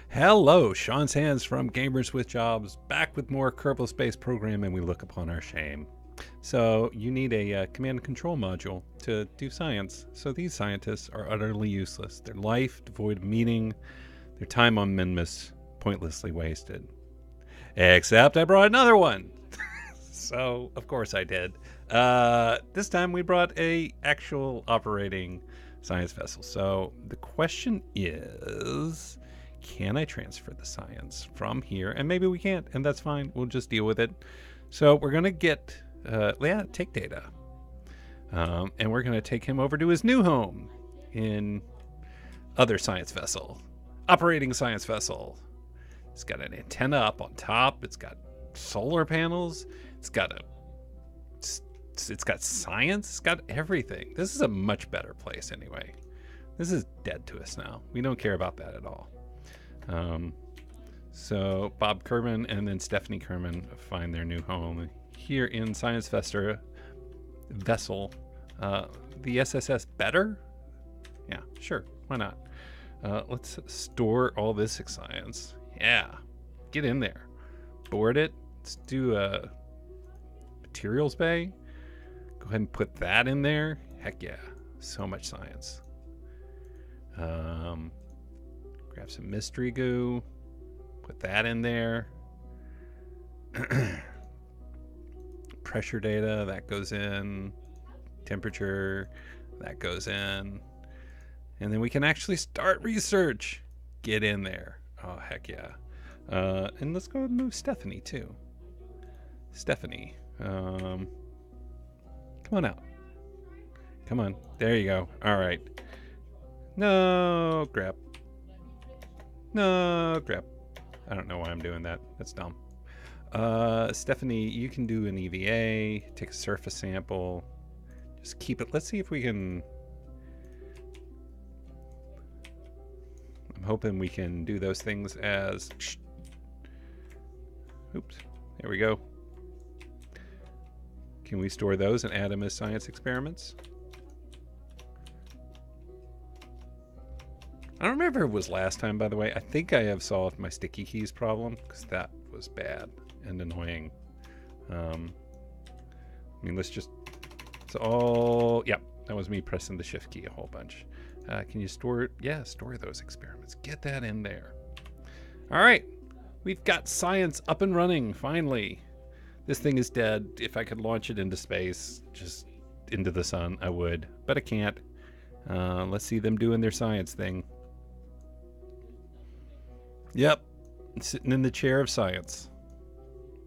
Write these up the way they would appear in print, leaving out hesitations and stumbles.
Hello, Sean Sands from Gamers with Jobs, back with more Kerbal Space Program, and we look upon our shame. So you need a command and control module to do science. So these scientists are utterly useless. Their life devoid of meaning, their time on Minmus pointlessly wasted. Except I brought another one. So of course I did. This time we brought a actual operating science vessel. So the question is, can I transfer the science from here? And maybe we can't, and that's fine. We'll just deal with it. So we're going to get, take data. And we're going to take him over to his new home in other science vessel. Operating science vessel. It's got an antenna up on top. It's got solar panels. It's got science. It's got everything. This is a much better place anyway. This is dead to us now. We don't care about that at all. So Bob Kerman and then Stephanie Kerman find their new home here in Science Vessel. The SSS better? Yeah, sure. Why not? Let's store all this science. Yeah, get in there. Board it. Let's do a materials bay. Go ahead and put that in there. Heck yeah, so much science. Grab some mystery goo, put that in there. Pressure data, that goes in. Temperature, that goes in. And then we can actually start research. Get in there. Oh, heck yeah. And let's go and move Stephanie too. Stephanie, come on out. Come on, there you go. All right. No, crap. No, crap. I don't know why I'm doing that. That's dumb. Stephanie, you can do an EVA, take a surface sample, just keep it. Let's see if we can. I'm hoping we can do those things as. Oops. There we go. Can we store those and add them as science experiments? I don't remember if it was last time, by the way. I think I have solved my sticky keys problem, because that was bad and annoying. I mean, let's just... It's all... Yeah, that was me pressing the shift key a whole bunch. Can you store it? Yeah, store those experiments. Get that in there. All right. We've got science up and running, finally. This thing is dead. If I could launch it into space, just into the sun, I would. But I can't. Let's see them doing their science thing. Yep, sitting in the chair of science.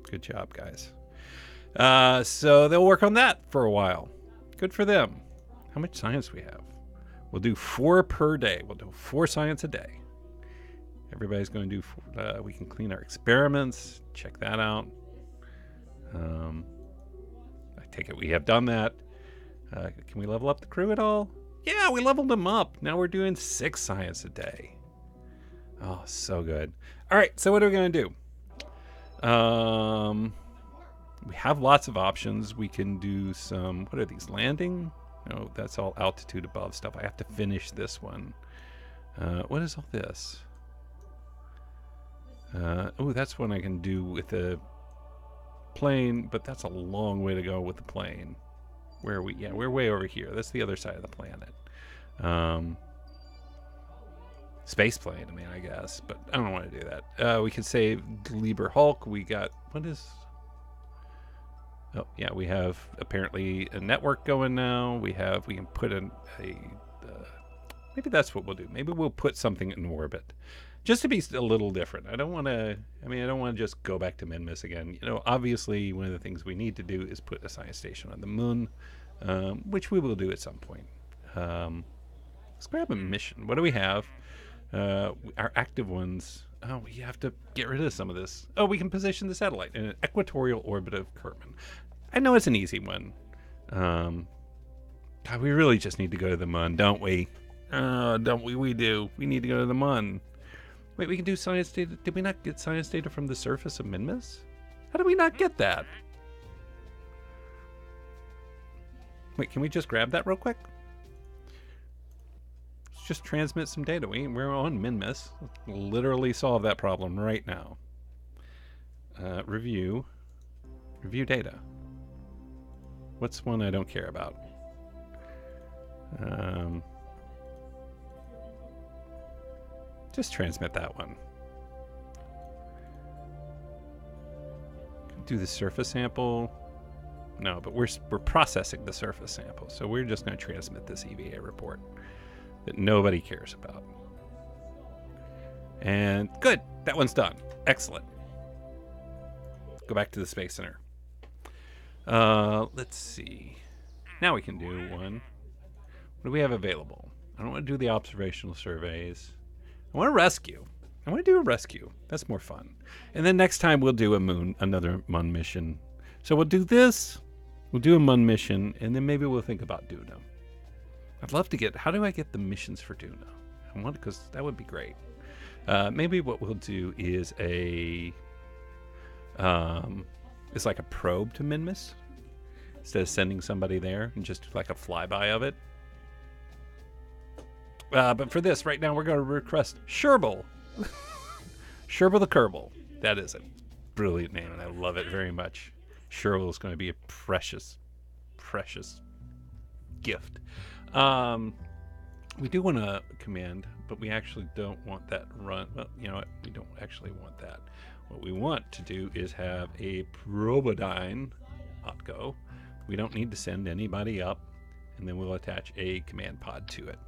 Good job, guys. So they'll work on that for a while. Good for them. How much science we have? We'll do 4 per day. We'll do 4 science a day. Everybody's going to do, we can clean our experiments. Check that out. I take it we have done that. Can we level up the crew at all? Yeah, we leveled them up. Now we're doing 6 science a day. Oh, so good. All right, so what are we going to do? We have lots of options. We can do some, what are these, landing? No, that's all altitude above stuff. I have to finish this one. What is all this? Oh, that's one I can do with the plane, but that's a long way to go with the plane. Where are we? Yeah, we're way over here. That's the other side of the planet. Space plane, I mean, I guess, but I don't want to do that. We can save Lieber Hulk. We got, what is... Oh, yeah, we have apparently a network going now. We can put in maybe that's what we'll do. Maybe we'll put something in orbit. Just to be a little different. I don't want to just go back to Minmus again. You know, obviously, one of the things we need to do is put a science station on the moon, which we will do at some point. Let's grab a mission. What do we have? Our active ones. Oh, we have to get rid of some of this. Oh, we can position the satellite in an equatorial orbit of Kerman. I know it's an easy one. God, we really just need to go to the moon, don't we? Don't we? We do. We need to go to the moon. Wait, we can do science data. Did we not get science data from the surface of Minmus? How did we not get that? Wait, can we just grab that real quick? just transmit some data. We're on Minmus. Literally solve that problem right now. Review data. What's one I don't care about? Just transmit that one. Do the surface sample. No, but we're processing the surface sample, so we're just going to transmit this EVA report that nobody cares about. And good, that one's done. Excellent. Go back to the Space Center. Let's see. Now we can do one. What do we have available? I don't want to do the observational surveys. I want to rescue. I want to do a rescue. That's more fun. And then next time we'll do another MUN mission. So we'll do this. We'll do a MUN mission, and then maybe we'll think about Duna. I'd love to get. How do I get the missions for Duna? I want, because that would be great. Maybe what we'll do is it's like a probe to Minmus instead of sending somebody there, and just like a flyby of it. But for this, right now, we're going to request Kerbal. Kerbal the Kerbal. That is a brilliant name, and I love it very much. Kerbal is going to be a precious, precious gift. We do want a command, but we actually don't want that run. Well, you know what? We don't actually want that. What we want to do is have a Probodyne Otco. We don't need to send anybody up, and then we'll attach a command pod to it.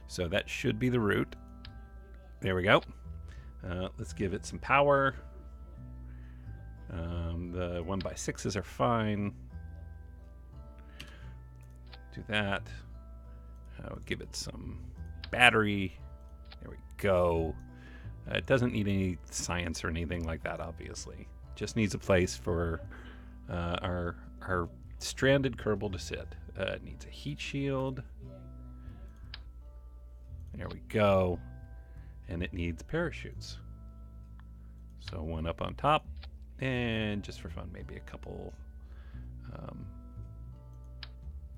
So that should be the route. There we go. Let's give it some power. The 1x6s are fine. Do that. I'll give it some battery. There we go. It doesn't need any science or anything like that, obviously. Just needs a place for our stranded Kerbal to sit. It needs a heat shield. There we go. And it needs parachutes. So one up on top, and just for fun, maybe a couple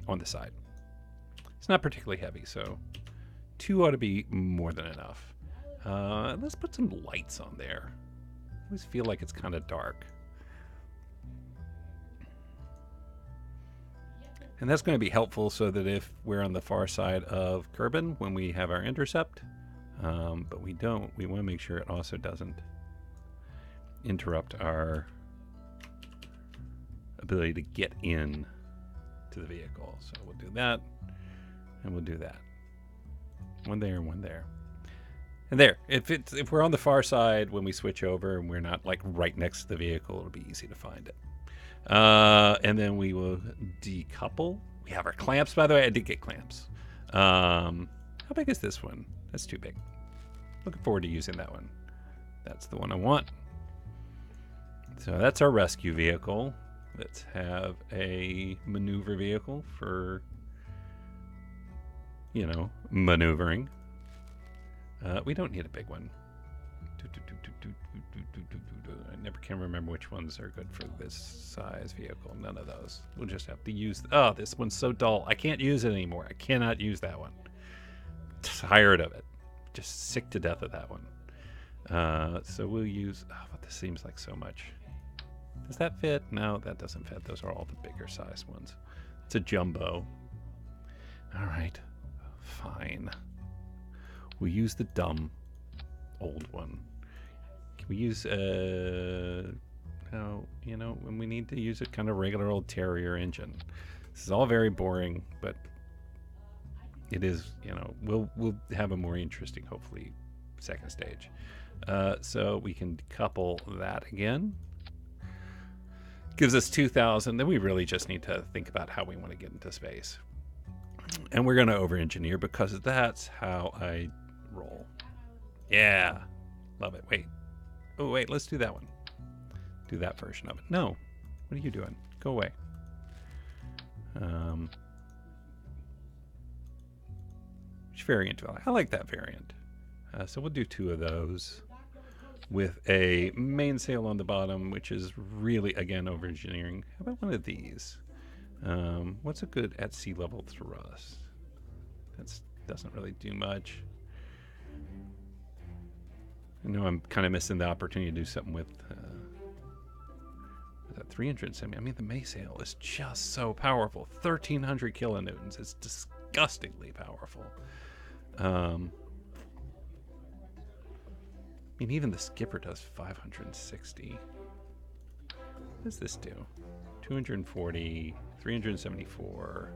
on the side. It's not particularly heavy, so 2 ought to be more than enough. Let's put some lights on there. I always feel like it's kind of dark. And that's going to be helpful so that if we're on the far side of Kerbin when we have our intercept, but we don't, we want to make sure it also doesn't interrupt our ability to get in to the vehicle. So we'll do that, and we'll do that. One there and one there. And there, if we're on the far side when we switch over and we're not like right next to the vehicle, it'll be easy to find it. And then we will decouple. We have our clamps, by the way. I did get clamps. How big is this one? That's too big. Looking forward to using that one. That's the one I want. So that's our rescue vehicle. Let's have a maneuver vehicle for, you know, maneuvering. We don't need a big one. I never can remember which ones are good for this size vehicle. None of those. We'll just have to use... Oh, this one's so dull. I can't use it anymore. I cannot use that one. Tired of it. Just sick to death of that one. So we'll use... Oh, but this seems like so much. Does that fit? No, that doesn't fit. Those are all the bigger size ones. It's a jumbo. All right. Fine. We'll use the dumb old one. Can we use no, you know, when we need to use a kind of regular old Terrier engine. This is all very boring, but it is, you know, we'll have a more interesting, hopefully, second stage. So we can couple that again. Gives us 2,000. Then we really just need to think about how we want to get into space. And we're going to over-engineer because that's how I roll. Yeah. Love it. Wait. Oh, wait. Let's do that one. Do that version of it. No. What are you doing? Go away. Which variant do I like? I like that variant. So we'll do 2 of those with a mainsail on the bottom, which is really, again, over-engineering. How about one of these? What's a good at sea level thrust? That's Doesn't really do much. I know I'm kind of missing the opportunity to do something with that 370. I mean, the Mace Hail is just so powerful. 1,300 kilonewtons. It's disgustingly powerful. I mean, even the Skipper does 560. What does this do? 240, 374.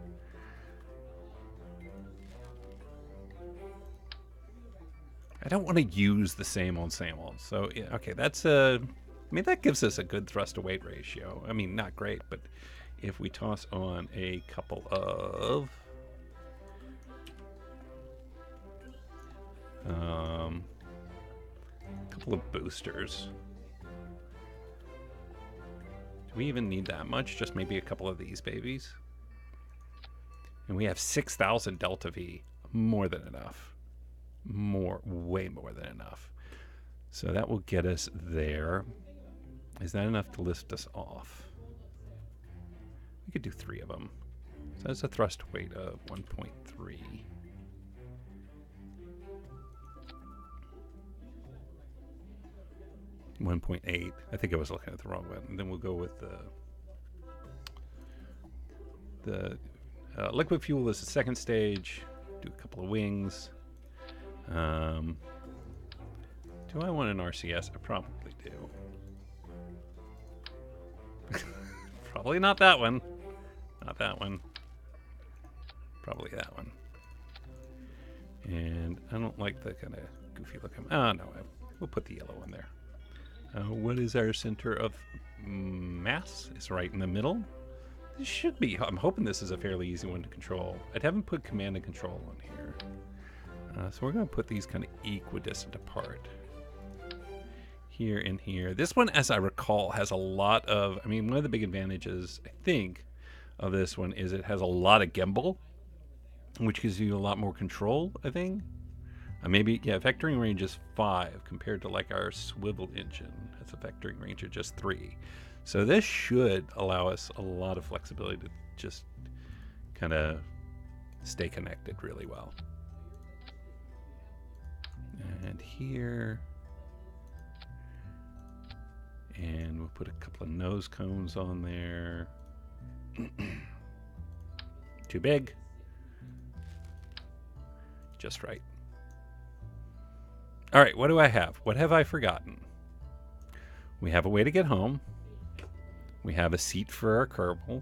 I don't want to use the same old. So, yeah, okay, that's a... I mean, that gives us a good thrust to weight ratio. I mean, not great, but if we toss on a couple of... boosters. Do we even need that much? Just maybe a couple of these babies? And we have 6,000 Delta V. More than enough. Way more than enough. So that will get us there. Is that enough to lift us off? We could do 3 of them. So that's a thrust weight of 1.3. 1.8. I think I was looking at the wrong one. And then we'll go with the liquid fuel is the second stage. Do a couple of wings. Do I want an RCS? I probably do. Probably not that one. Not that one. Probably that one. And I don't like the kind of goofy looking. Oh, no. We'll put the yellow one there. What is our center of mass? It's right in the middle. This should be. I'm hoping this is a fairly easy one to control. I haven't put command and control on here. So we're going to put these kind of equidistant apart. Here and here. This one, as I recall, has a lot of... I mean, one of the big advantages, I think, of this one is it has a lot of gimbal, which gives you a lot more control, I think. Maybe, yeah, vectoring range is 5 compared to like our swivel engine. That's a vectoring range of just 3. So this should allow us a lot of flexibility to just kind of stay connected really well. And here, and we'll put a couple of nose cones on there. Too big. Just right. All right, what do I have? What have I forgotten? We have a way to get home. We have a seat for our Kerbal.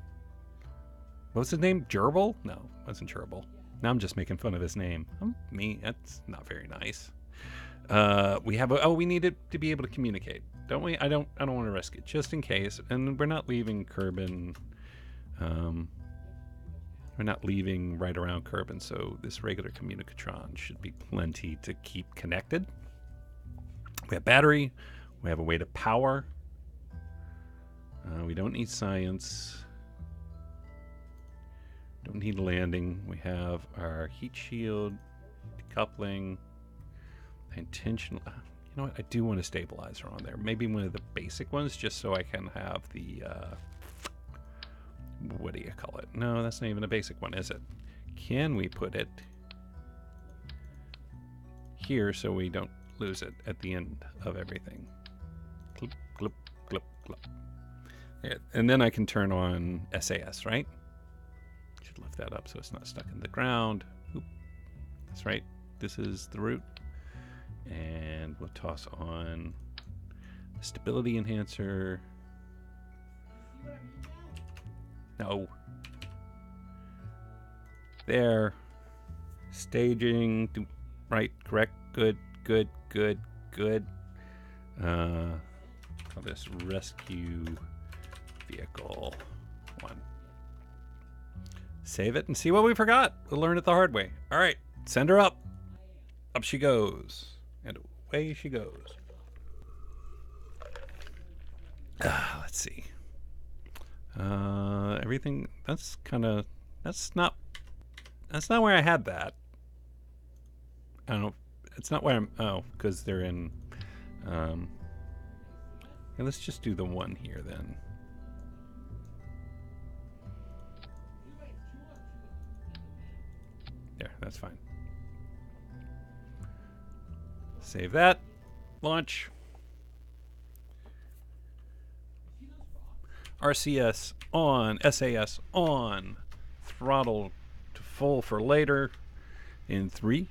What was his name? Kerbal? No, it wasn't Kerbal. Now I'm just making fun of his name. Me, that's not very nice. We have we need it to be able to communicate, don't we? I don't want to risk it, just in case. And we're not leaving Kerbin. We're not leaving right around Kerbin, so this regular communicatron should be plenty to keep connected. We have battery. We have a way to power. We don't need science. Don't need landing. We have our heat shield, decoupling, intentional. You know what? I do want a stabilizer on there. Maybe one of the basic ones, just so I can have the. What do you call it? No, that's not even a basic one, is it? Can we put it here so we don't lose it at the end of everything? Glip, glip, glip, glip. Yeah, and then I can turn on SAS, right? Should lift that up so it's not stuck in the ground. Oop. That's right. This is the root. And we'll toss on the stability enhancer. No. There. Staging. Right. Correct. Good. Good. Good. Good. Call this rescue vehicle 1. Save it and see what we forgot. We'll learn it the hard way. All right. Send her up. Up she goes. And away she goes. Let's see. Everything that's not where I had that. I don't know. It's not where because they're in okay, let's just do the one here then. There, that's fine. Save that. Launch. RCS on. SAS on. Throttle to full for later. In 3.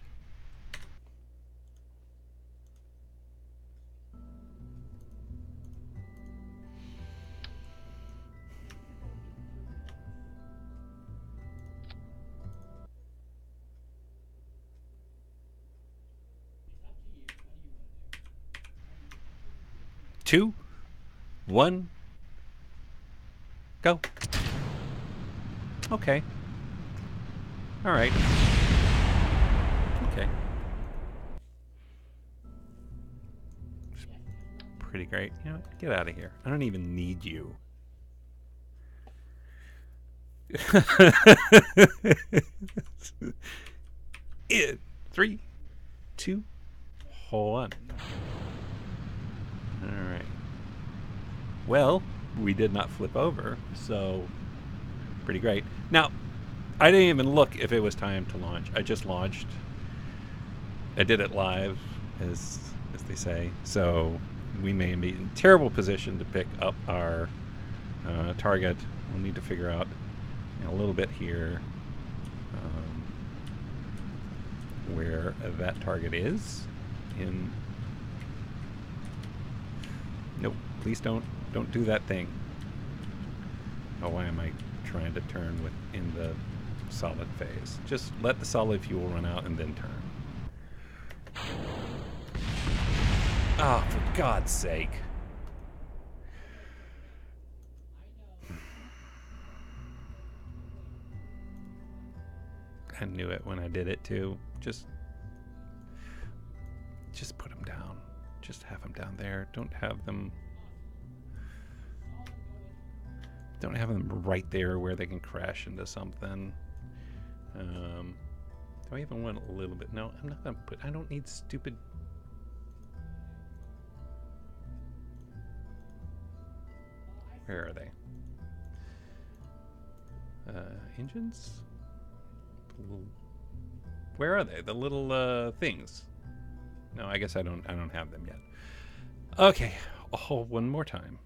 Two, 1, go. Okay. All right. Okay. Pretty great. You know, get out of here. I don't even need you. In 3, 2, 1. All right. Well, we did not flip over, so pretty great. Now, I didn't even look if it was time to launch. I just launched. I did it live, as they say. So we may be in terrible position to pick up our target. We'll need to figure out a little bit here where that target is. Nope, please don't do that thing. Oh, why am I trying to turn within the solid phase? Just let the solid fuel run out and then turn. Oh, for God's sake. I knew it when I did it too. Just put them down. Just have them down there. Don't have them right there where they can crash into something. Do I even want a little bit? No, I'm not gonna put. I don't need stupid. Where are they? Engines? Where are they? The little things. No, I guess I don't have them yet. Okay. Oh, one more time.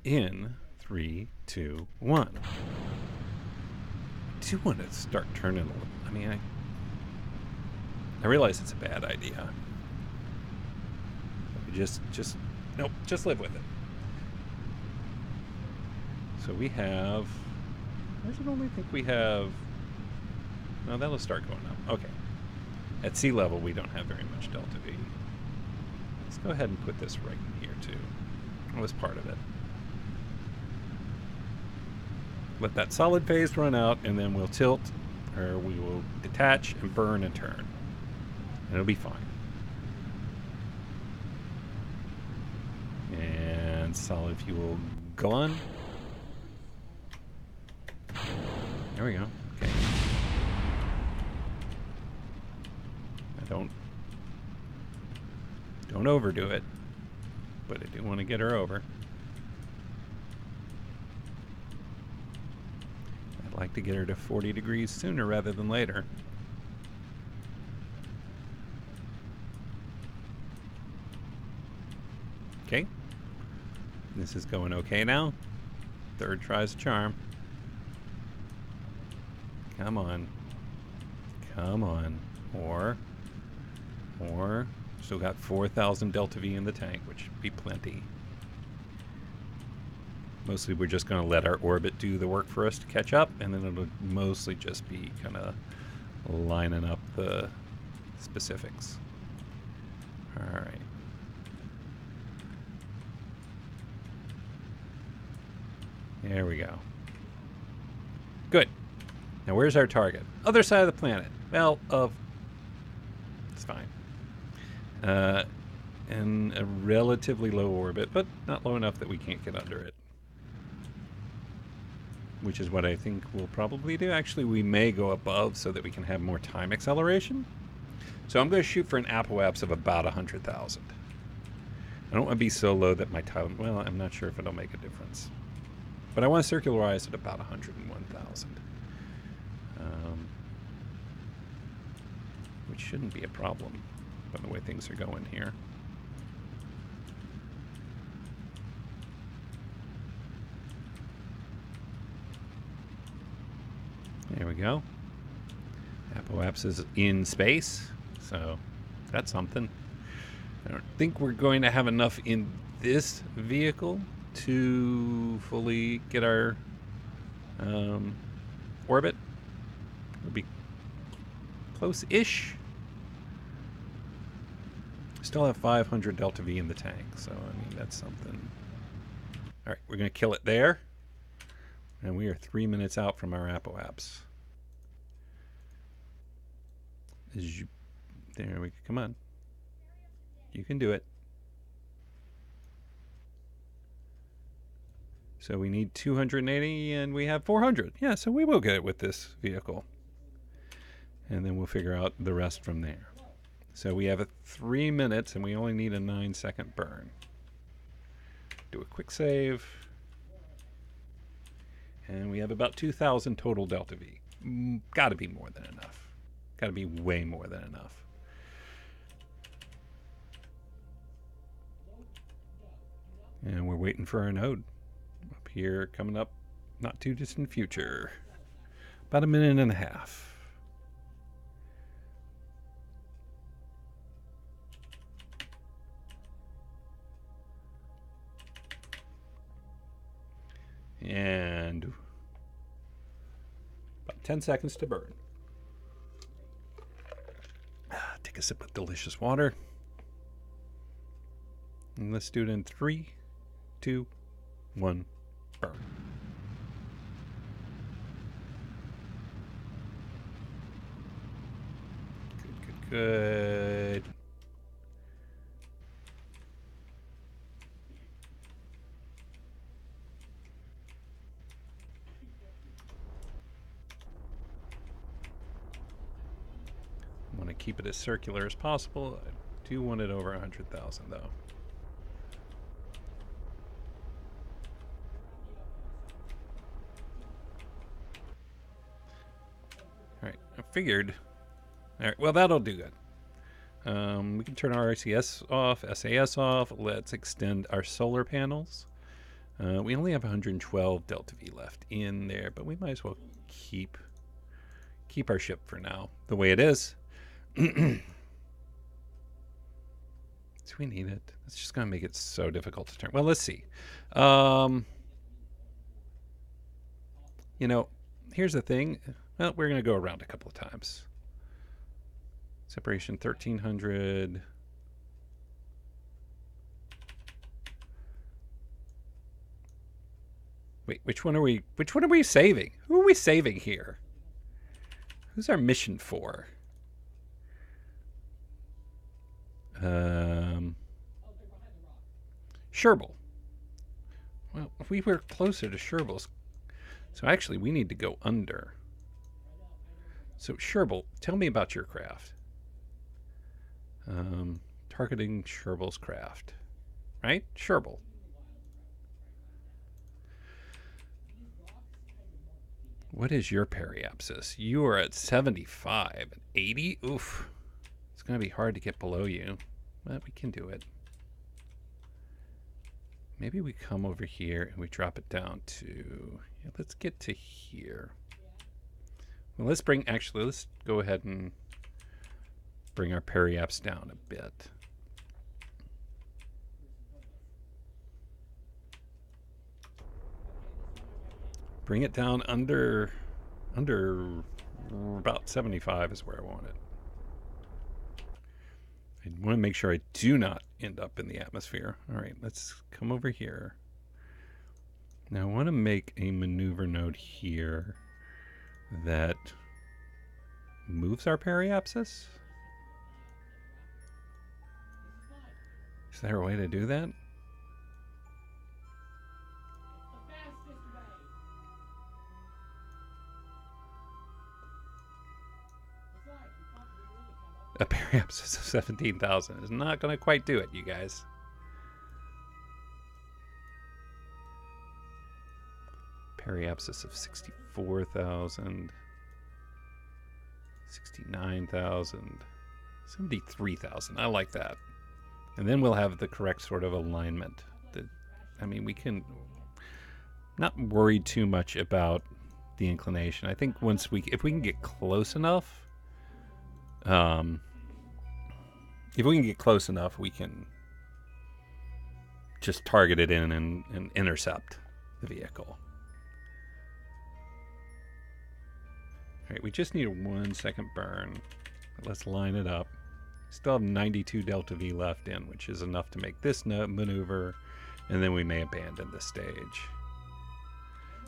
In 3, 2, 1. I do want to start turning a little. I mean, I realize it's a bad idea. Just nope, just live with it. So we have, I should only think we have, no, that'll start going up. Okay. At sea level, we don't have very much delta V. Let's go ahead and put this right in here too. That was part of it. Let that solid phase run out, and then we'll tilt, or we will detach and burn and turn. And it'll be fine. And solid fuel gone. There we go. Okay. Don't overdo it, but I do want to get her over. I'd like to get her to 40 degrees sooner rather than later. Okay. This is going okay now. Third tries a charm. Come on. Come on. Or still got 4,000 delta V in the tank, which would be plenty. Mostly we're just going to let our orbit do the work for us to catch up, and then it'll mostly just be kind of lining up the specifics. All right. There we go. Good. Now where's our target? Other side of the planet. Well, it's fine. In a relatively low orbit, but not low enough that we can't get under it. Which is what I think we'll probably do. Actually, we may go above so that we can have more time acceleration. So I'm going to shoot for an apoapse of about 100,000. I don't want to be so low that my time... Well, I'm not sure if it'll make a difference. But I want to circularize at about 101,000. which shouldn't be a problem by the way things are going here. There we go. Apoapsis is in space, so that's something. I don't think we're going to have enough in this vehicle to fully get our orbit. It'll be close-ish. Still have 500 Delta V in the tank, so I mean that's something. All right, we're gonna kill it there, and we are 3 minutes out from our apoaps. There we go. Come on, you can do it. So we need 280 and we have 400. Yeah, so we will get it with this vehicle. And then we'll figure out the rest from there. So we have 3 minutes and we only need a 9-second burn. Do a quick save. And we have about 2,000 total Delta V. Gotta be more than enough. Gotta be way more than enough. And we're waiting for our node. Up here, coming up, not too distant future. About a minute and a half. And about 10 seconds to burn. Take a sip of delicious water. And let's do it in 3, 2, 1, burn. Good. I want to keep it as circular as possible. I do want it over 100,000 though. Alright, I figured. Alright, well that'll do good. We can turn our RCS off, SAS off. Let's extend our solar panels. We only have 112 Delta V left in there, but we might as well keep our ship for now the way it is. Do we need it? It's just going to make it so difficult to turn. Well, let's see. You know, here's the thing. Well, we're going to go around a couple of times. Separation 1300. Wait, which one are we saving? Who are we saving here? Who's our mission for? Kerbal. Well, if we were closer to Kerbal's, so actually we need to go under. So Kerbal, tell me about your craft. Targeting Kerbal's craft, right? Kerbal. What is your periapsis? You are at 75. 80? Oof. It's going to be hard to get below you. But we can do it. Maybe we come over here and we drop it down to... Yeah, let's get to here. Well, let's go ahead and bring our periaps down a bit. Bring it down under about 75 is where I want it. I want to make sure I do not end up in the atmosphere. All right, let's come over here. Now I want to make a maneuver node here that moves our periapsis. Is there a way to do that? A periapsis of 17,000 is not going to quite do it, you guys. Periapsis of 64,000. 69,000. 73,000. I like that. And then we'll have the correct sort of alignment. I mean, we can not worry too much about the inclination. I think if we can get close enough, we can just target it in and intercept the vehicle. All right, we just need a 1 second burn. Let's line it up. Still have 92 delta V left in, which is enough to make this maneuver, and then we may abandon the stage.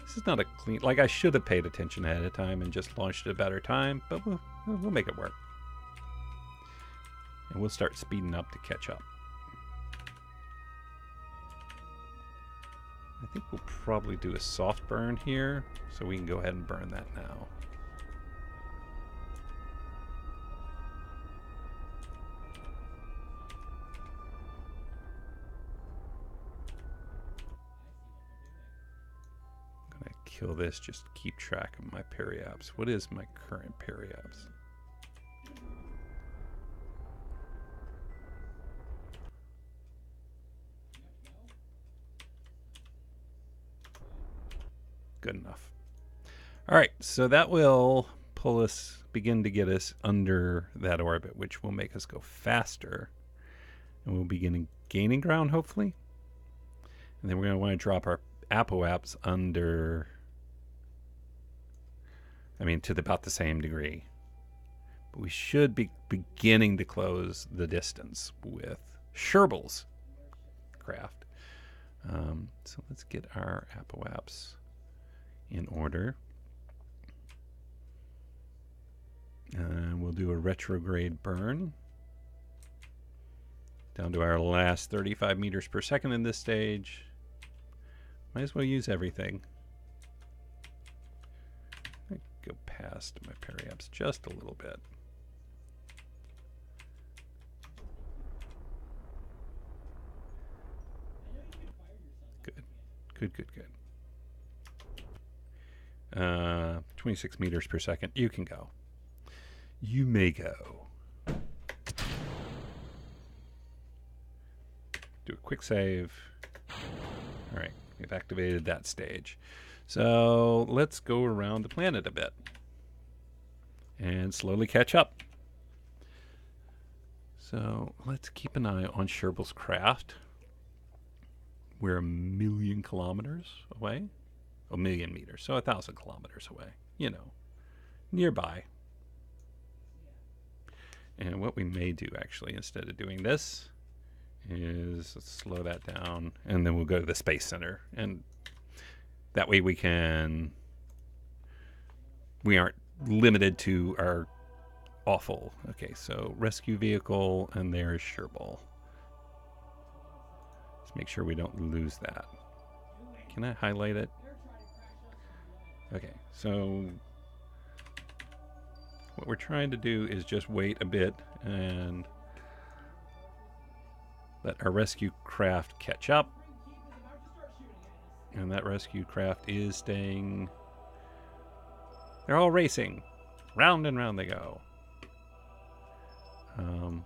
This is not a clean... Like, I should have paid attention ahead of time and just launched at a better time, but we'll make it work. And we'll start speeding up to catch up. I think we'll probably do a soft burn here, so we can go ahead and burn that now. Kill this just to keep track of my periapse. What is my current periapse? Good enough. All right, so that will begin to get us under that orbit, which will make us go faster, and we'll begin gaining ground, hopefully. And then we're going to want to drop our apoaps under... to about the same degree. But we should be beginning to close the distance with Kerbal's craft. So let's get our apoaps in order. And we'll do a retrograde burn down to our last 35 meters per second in this stage. Might as well use everything. Go past my periapse just a little bit. Good. 26 meters per second. You can go. You may go. Do a quick save. All right, we've activated that stage. So let's go around the planet a bit and slowly catch up. So let's keep an eye on Kerbal's craft. We're 1 million kilometers away. 1 million meters, so 1,000 kilometers away. Nearby. And what we may do, actually, instead of doing this, is let's slow that down, and then we'll go to the Space Center. And that way we aren't limited to our awful. Okay, so rescue vehicle, and there's Kerbal. Let's make sure we don't lose that. Can I highlight it? Okay, so what we're trying to do is just wait a bit and let our rescue craft catch up. And that rescue craft is staying... They're all racing. Round and round they go. Yeah,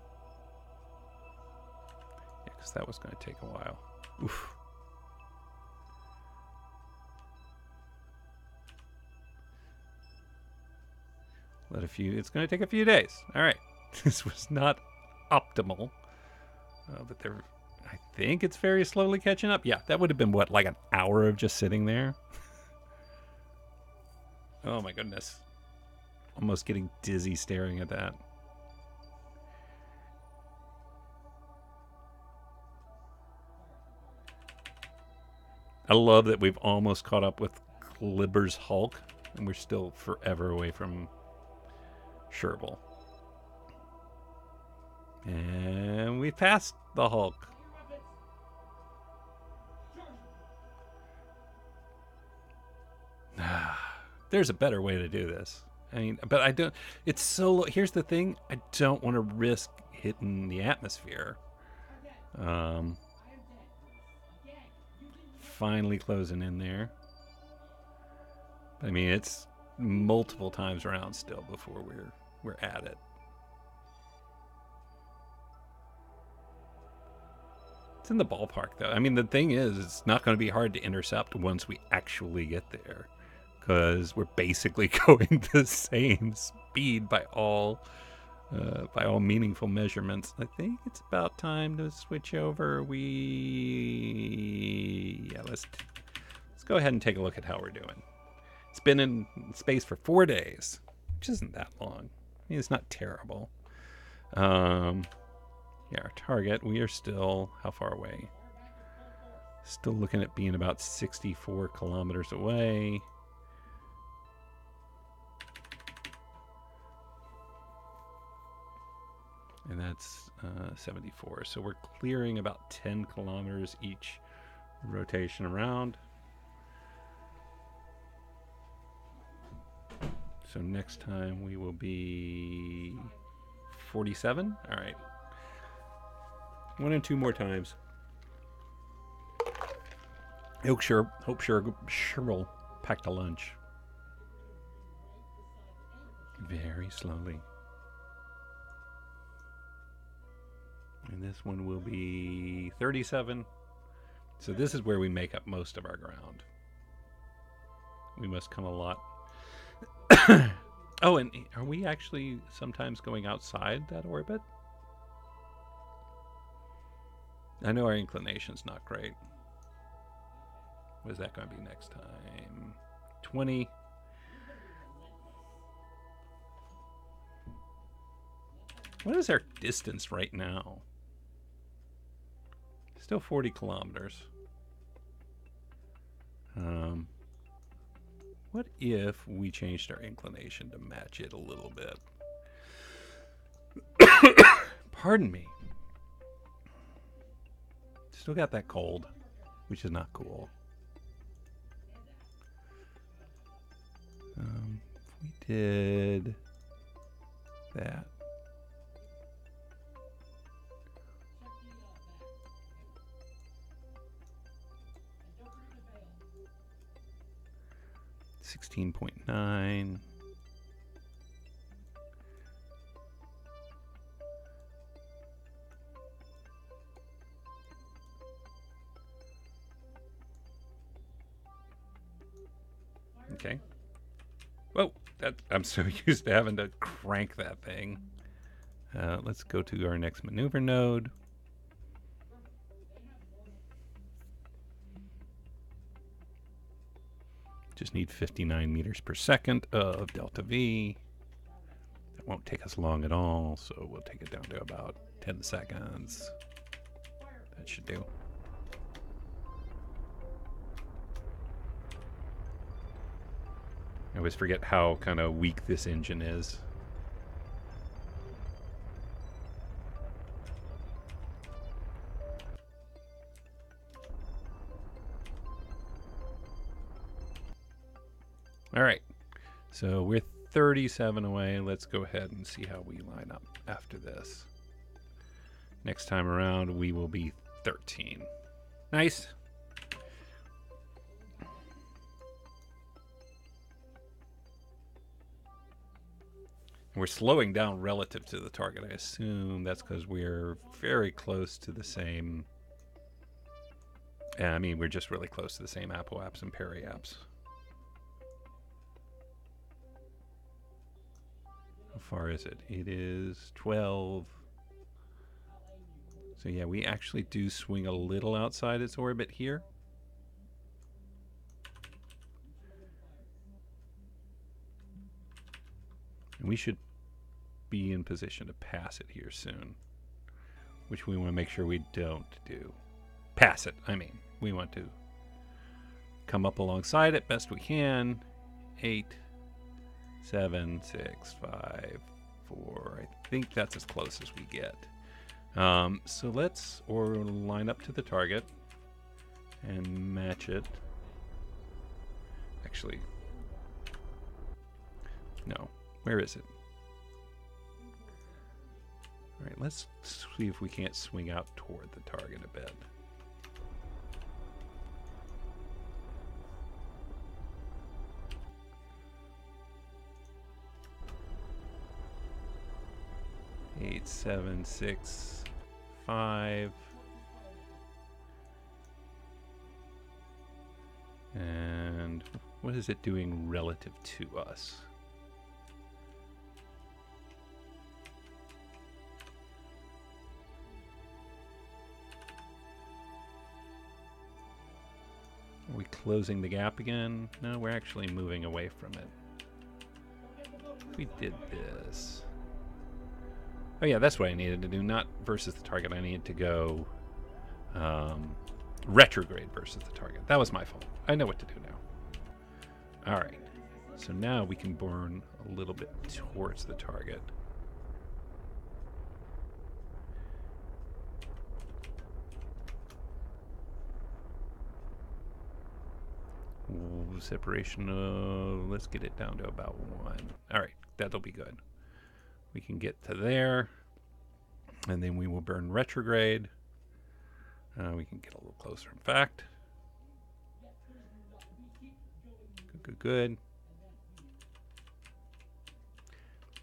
because that was going to take a while. Oof. It's going to take a few days. All right. This was not optimal. But I think it's very slowly catching up. Yeah, that would have been, what, like an hour of just sitting there? Oh my goodness. Almost getting dizzy staring at that. I love that we've almost caught up with Kerbal Hulk, and we're still forever away from Kerbal. And we passed the Hulk. There's a better way to do this. But I don't... It's so low. Here's the thing. I don't want to risk hitting the atmosphere. Finally closing in there. It's multiple times around still before we're at it. It's in the ballpark, though. I mean, the thing is, it's not going to be hard to intercept once we actually get there, because we're basically going the same speed by all meaningful measurements. I think it's about time to switch over. Let's go ahead and take a look at how we're doing. It's been in space for 4 days, which isn't that long. I mean, it's not terrible. Yeah, our target, we are still, how far away? Still looking at being about 64 kilometers away. And that's 74. So we're clearing about 10 kilometers each rotation around. So next time we will be 47. All right. 1 and 2 more times. Hope Cheryl packed a lunch. Very slowly. And this one will be 37. So this is where we make up most of our ground. We must come a lot. Oh, and are we actually sometimes going outside that orbit? I know our inclination's not great. What is that going to be next time? 20. What is our distance right now? Still 40 kilometers. What if we changed our inclination to match it a little bit? Pardon me. Still got that cold, which is not cool. If we did that. $16.9. Okay. Whoa, I'm so used to having to crank that thing. Let's go to our next maneuver node. Just need 59 meters per second of delta V. That won't take us long at all, so we'll take it down to about 10 seconds. That should do. I always forget how kind of weak this engine is. All right, so we're 37 away. Let's go ahead and see how we line up after this. Next time around, we will be 13. Nice. We're slowing down relative to the target. I assume that's because we're very close to the same. I mean, we're just really close to the same apoaps and periaps. How far is it? It is 12. So yeah, we actually do swing a little outside its orbit here. And we should be in position to pass it here soon, which we want to make sure we don't do. Pass it, I mean. We want to come up alongside it best we can. 8, 7, 6, 5, 4. I think that's as close as we get. So let's line up to the target and match it. Actually, no. Where is it? All right, let's see if we can't swing out toward the target a bit. Eight, 7, 6, 5. And what is it doing relative to us? Are we closing the gap again? No, we're actually moving away from it. If we did this. Oh yeah, that's what I needed to do. Not versus the target. I needed to go retrograde versus the target. That was my fault. I know what to do now. All right. So now we can burn a little bit towards the target. Ooh, separation of, let's get it down to about 1. All right, that'll be good. We can get to there, and then we will burn retrograde. We can get a little closer, in fact. Good, good, good.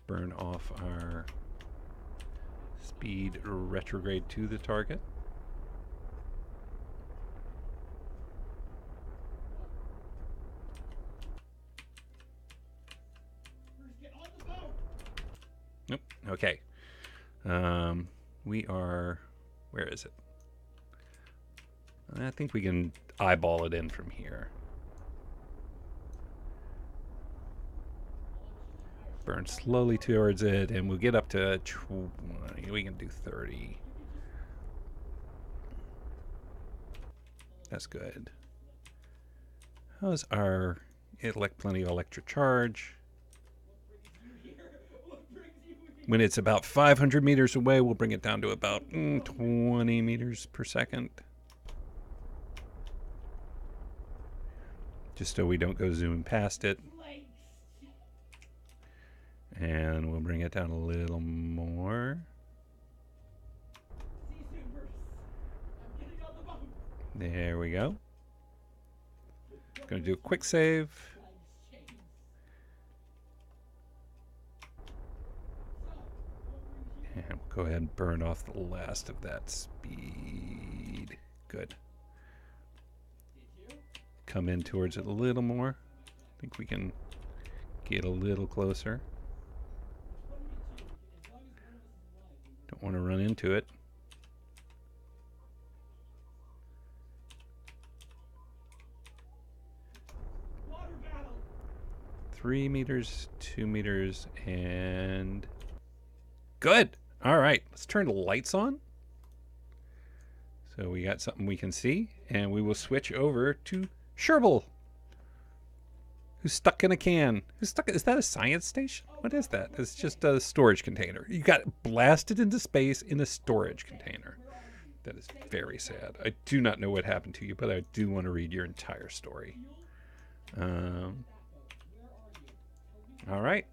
Burn off our speed retrograde to the target. Nope. Okay. We are... Where is it? I think we can eyeball it in from here. Burn slowly towards it, and we'll get up to 20. We can do 30. That's good. How's our plenty of electric charge? When it's about 500 meters away, we'll bring it down to about 20 meters per second. Just so we don't go zooming past it. And we'll bring it down a little more. There we go. Going to do a quick save. And we'll go ahead and burn off the last of that speed. Good. Come in towards it a little more. I think we can get a little closer. Don't want to run into it. Water battle. 3 meters, 2 meters, and good. All right, let's turn the lights on. So we got something we can see, and we will switch over to Kerbal, who's stuck in a can. Who's stuck? Is that a science station? What is that? It's just a storage container. You got blasted into space in a storage container. That is very sad. I do not know what happened to you, but I do want to read your entire story. All right.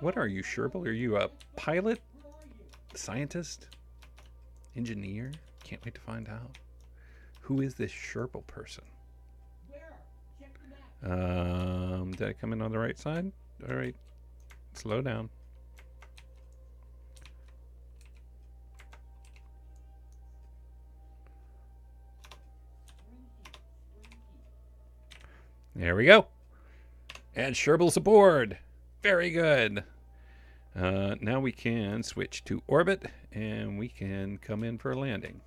What are you, Kerbal? Are you a pilot? Scientist? Engineer? Can't wait to find out. Who is this Kerbal person? Did I come in on the right side? All right. Slow down. There we go. And Kerbal's aboard. Very good. Now we can switch to orbit, and we can come in for a landing.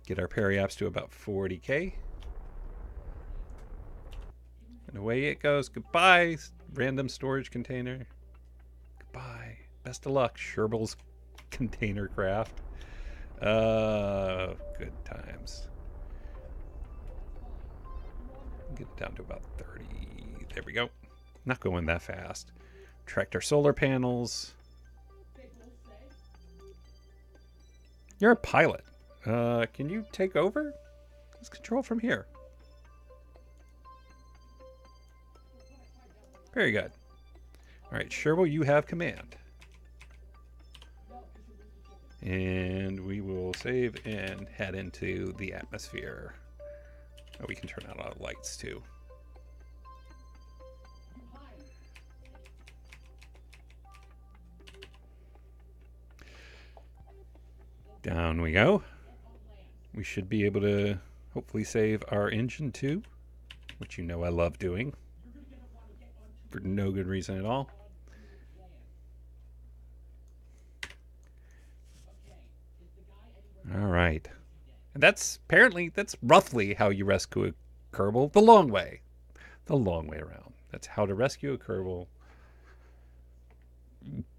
Get our periaps to about 40K. And away it goes. Goodbye, random storage container. Goodbye. Best of luck, Kerbal's container craft. Good times. Get it down to about 30. There we go. Not going that fast. Tracked our solar panels. You're a pilot. Can you take over? Let's control from here. Very good. All right, Kerbal, you have command. And we will save and head into the atmosphere. Oh, we can turn out all the lights too. Down we go. We should be able to hopefully save our engine too, which you know I love doing for no good reason at all. All right. And that's roughly how you rescue a Kerbal the long way. The long way around. That's how to rescue a Kerbal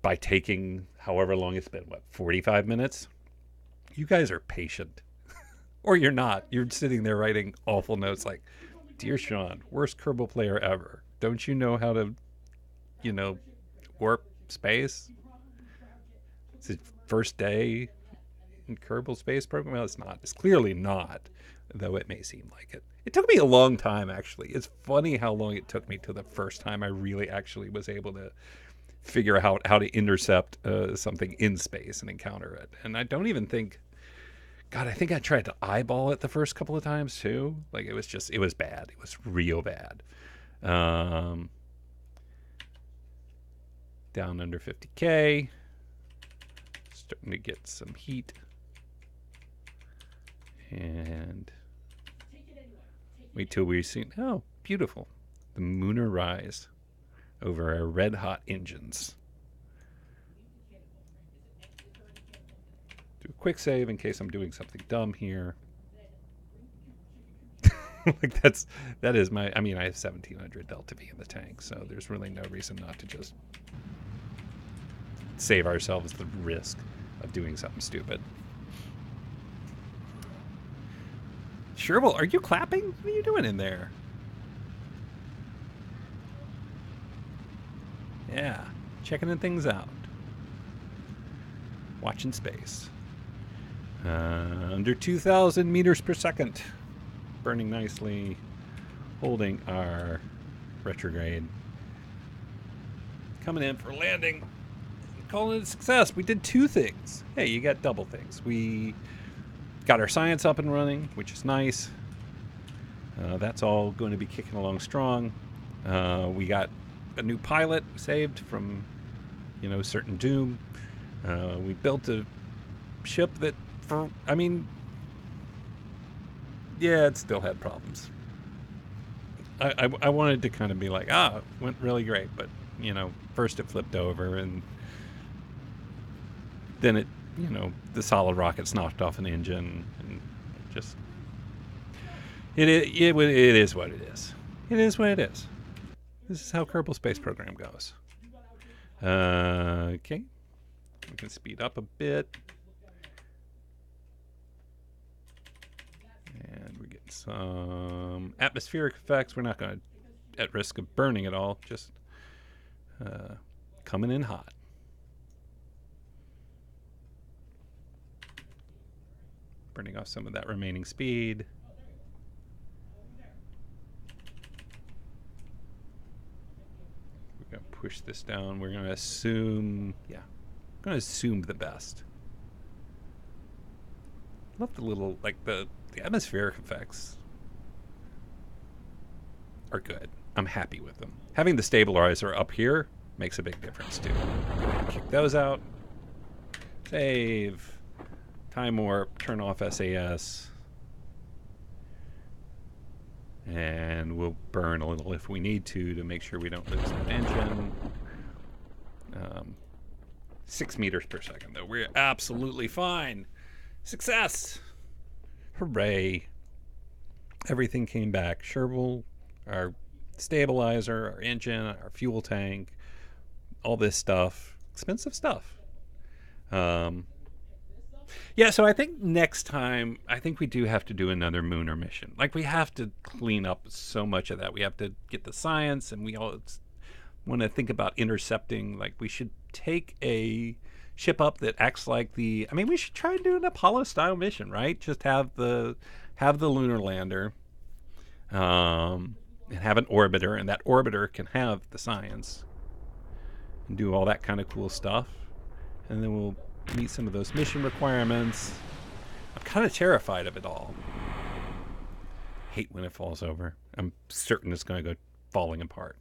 by taking however long it's been, what, 45 minutes? You guys are patient. Or you're not. You're sitting there writing awful notes like, Dear Sean, worst Kerbal player ever. Don't you know how to, warp space? It's his first day in Kerbal Space Program. Well, it's not. It's clearly not, though it may seem like it. It took me a long time, actually. It's funny how long it took me to the first time I really actually was able to figure out how to intercept something in space and encounter it. And I don't even think... God, I think I tried to eyeball it the first couple of times, too. Like, it was bad. It was real bad. Down under 50K. Starting to get some heat. And wait till we see... Oh, beautiful. The Mooner Rise over our red-hot engines. Do a quick save in case I'm doing something dumb here. Like that is my... I mean, I have 1700 Delta V in the tank, so there's really no reason not to just save ourselves the risk of doing something stupid. Kerbal, are you clapping? What are you doing in there? Yeah, checking things out. Watching space. Under 2,000 meters per second. Burning nicely. Holding our retrograde. Coming in for landing. Calling it a success. We did two things. Hey, you got double things. We got our science up and running, which is nice. That's all going to be kicking along strong. We got a new pilot saved from, certain doom. We built a ship that, it still had problems. I wanted to kind of be like, it went really great, but, first it flipped over, and then it, the solid rockets knocked off an engine, and just, it is what it is. It is what it is. This is how Kerbal Space Program goes. Okay. We can speed up a bit. And we're getting some atmospheric effects. We're not going to, at risk of burning it all, just coming in hot. Burning off some of that remaining speed. We're going to push this down. We're going to assume, the best. Love the little, the atmospheric effects are good. I'm happy with them. Having the stabilizer up here makes a big difference too. Kick those out. Save. Time warp. Turn off SAS. And we'll burn a little if we need to make sure we don't lose that engine. 6 meters per second, though. We're absolutely fine. Success! Hooray. Everything came back. Kerbal, our stabilizer, our engine, our fuel tank, all this stuff. Expensive stuff. So I think next time, we do have to do another Mooner mission. We have to clean up so much of that. We have to get the science, and we all want to think about intercepting. We should take a ship up that acts like we should try and do an Apollo-style mission, right? Just have the lunar lander, and have an orbiter, and that orbiter can have the science and do all that kind of cool stuff. And then we'll meet some of those mission requirements. I'm kind of terrified of it all. Hate when it falls over. I'm certain it's going to go falling apart.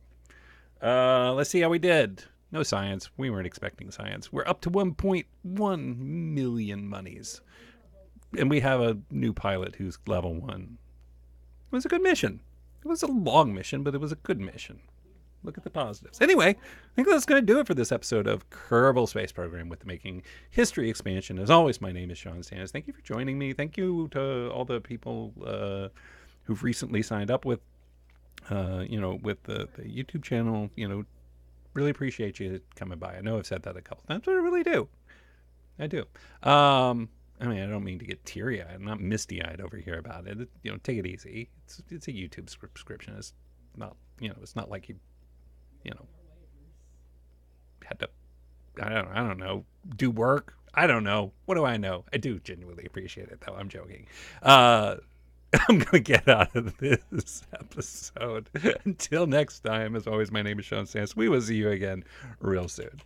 Let's see how we did. No science. We weren't expecting science. We're up to 1.1 million monies. And we have a new pilot who's level 1. It was a good mission. It was a long mission, but it was a good mission. Look at the positives. Anyway, I think that's going to do it for this episode of Kerbal Space Program with the Making History expansion. As always, my name is Sean Sanders. Thank you for joining me. Thank you to all the people who've recently signed up with, with the YouTube channel. Really appreciate you coming by. I know I've said that a couple times, but I really do. I do. I don't mean to get teary-eyed. I'm not misty-eyed over here about it. Take it easy. It's a YouTube subscription. It's not, it's not like you had to, I don't know, do work. I don't know. What do I know? I do genuinely appreciate it, though. I'm joking. I'm going to get out of this episode. Until next time, as always, my name is Sean Sands. We will see you again real soon.